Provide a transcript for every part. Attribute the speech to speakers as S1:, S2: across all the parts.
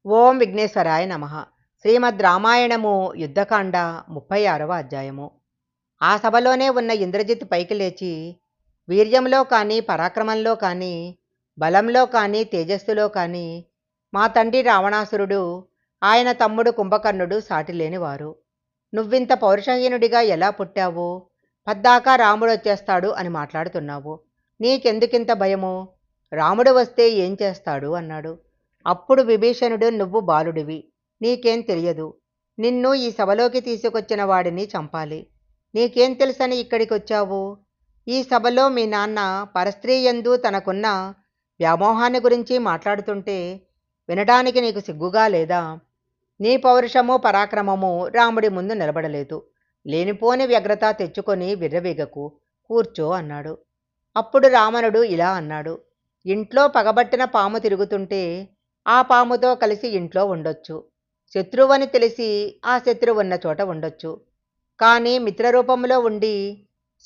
S1: ఓం విఘ్నేశ్వరాయ నమ. శ్రీమద్ రామాయణము యుద్ధకాండ 36వ అధ్యాయము. ఆ సభలోనే ఉన్న ఇంద్రజిత్ పైకి లేచి, వీర్యంలో కానీ పరాక్రమంలో కానీ బలంలో కానీ తేజస్సులో కానీ మా తండ్రి రావణాసురుడు, ఆయన తమ్ముడు కుంభకర్ణుడు సాటిలేనివారు. నువ్వింత పౌరుషహీనుడిగా ఎలా పుట్టావు? పద్దాకా రాముడు వచ్చేస్తాడు అని మాట్లాడుతున్నావు. నీకెందుకింత భయము? రాముడు వస్తే ఏం చేస్తాడు అన్నాడు. అప్పుడు విభీషణుడు, నువ్వు బాలుడివి, నీకేం తెలియదు. నిన్ను ఈ సభలోకి తీసుకొచ్చిన వాడిని చంపాలి. నీకేం తెలుసని ఇక్కడికి వచ్చావు? ఈ సభలో మీ నాన్న పరస్త్రీ యందు తనకున్న వ్యామోహాన్ని గురించి మాట్లాడుతుంటే వినడానికి నీకు సిగ్గుగా లేదా? నీ పౌరుషము పరాక్రమము రాముడి ముందు నిలబడలేదు. లేనిపోని వ్యగ్రత తెచ్చుకొని విర్రవీగకు, కూర్చో అన్నాడు. అప్పుడు రావణుడు ఇలా అన్నాడు, ఇంట్లో పగబట్టిన పాము తిరుగుతుంటే ఆ పాముతో కలిసి ఇంట్లో ఉండొచ్చు. శత్రువని తెలిసి ఆ శత్రువు ఉన్న చోట ఉండొచ్చు. కానీ మిత్రరూపంలో ఉండి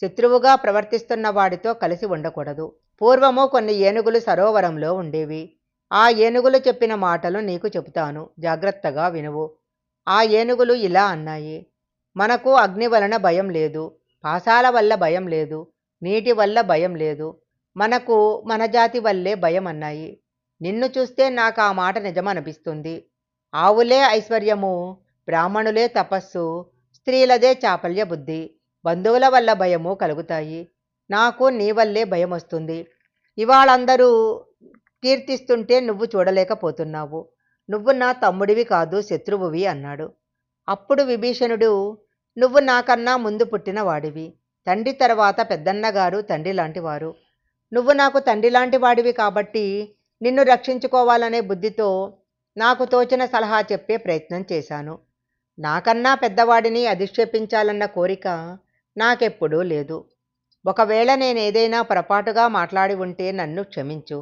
S1: శత్రువుగా ప్రవర్తిస్తున్న వాడితో కలిసి ఉండకూడదు. పూర్వము కొన్ని ఏనుగులు సరోవరంలో ఉండేవి. ఆ ఏనుగులు చెప్పిన మాటలు నీకు చెబుతాను, జాగ్రత్తగా వినువు. ఆ ఏనుగులు ఇలా అన్నాయి, మనకు అగ్ని వలన భయం లేదు, పాశాల వల్ల భయం లేదు, నీటి వల్ల భయం లేదు, మనకు మన జాతి వల్లే భయం అన్నాయి. నిన్ను చూస్తే నాకు ఆ మాట నిజమనిపిస్తుంది. ఆవులే ఐశ్వర్యము, బ్రాహ్మణులే తపస్సు, స్త్రీలదే చాపల్య బుద్ధి, బంధువుల వల్ల భయము కలుగుతాయి. నాకు నీ వల్లే భయం వస్తుంది. ఇవాళందరూ కీర్తిస్తుంటే నువ్వు చూడలేకపోతున్నావు. నువ్వు నా తమ్ముడివి కాదు, శత్రువువి అన్నాడు. అప్పుడు విభీషణుడు, నువ్వు నాకన్నా ముందు పుట్టిన వాడివి. తండ్రి తర్వాత పెద్దన్నగారు తండ్రి లాంటివారు. నువ్వు నాకు తండ్రి లాంటి వాడివి కాబట్టి నిన్ను రక్షించుకోవాలనే బుద్ధితో నాకు తోచిన సలహా చెప్పే ప్రయత్నం చేశాను. నాకన్నా పెద్దవాడిని అధిక్షేపించాలన్న కోరిక నాకెప్పుడూ లేదు. ఒకవేళ నేనేదైనా పొరపాటుగా మాట్లాడి ఉంటే నన్ను క్షమించు.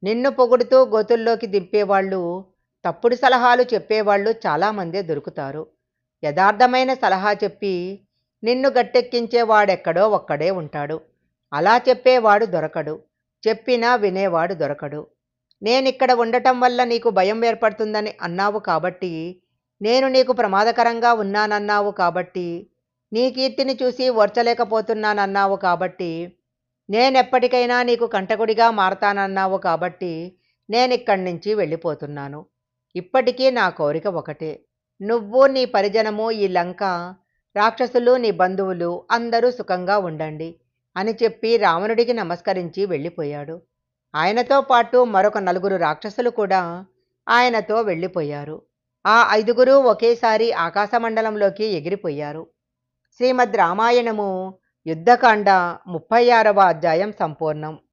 S1: నిన్ను పొగుడుతూ గోతుల్లోకి దింపేవాళ్ళు, తప్పుడు సలహాలు చెప్పేవాళ్ళు చాలామందే దొరుకుతారు. యథార్థమైన సలహా చెప్పి నిన్ను గట్టెక్కించేవాడెక్కడో ఒక్కడే ఉంటాడు. అలా చెప్పేవాడు దొరకడు, చెప్పినా వినేవాడు దొరకడు. నేనిక్కడ ఉండటం వల్ల నీకు భయం ఏర్పడుతుందని అన్నావు కాబట్టి, నేను నీకు ప్రమాదకరంగా ఉన్నానన్నావు కాబట్టి, నీ కీర్తిని చూసి ఓర్చలేకపోతున్నానన్నావు కాబట్టి, నేనెప్పటికైనా నీకు కంటకుడిగా మారతానన్నావు కాబట్టి నేనిక్కడి నుంచి వెళ్ళిపోతున్నాను. ఇప్పటికీ నా కోరిక ఒకటే, నువ్వు నీ పరిజనము ఈ లంక, రాక్షసులు నీ బంధువులు అందరూ సుఖంగా ఉండండి అని చెప్పి రావణుడికి నమస్కరించి వెళ్ళిపోయాడు. ఆయనతో పాటు మరొక 4 రాక్షసులు కూడా ఆయనతో వెళ్ళిపోయారు. ఆ 5గురు ఒకేసారి ఆకాశమండలంలోకి ఎగిరిపోయారు. శ్రీమద్ రామాయణము యుద్ధకాండ 36వ అధ్యాయం సంపూర్ణం.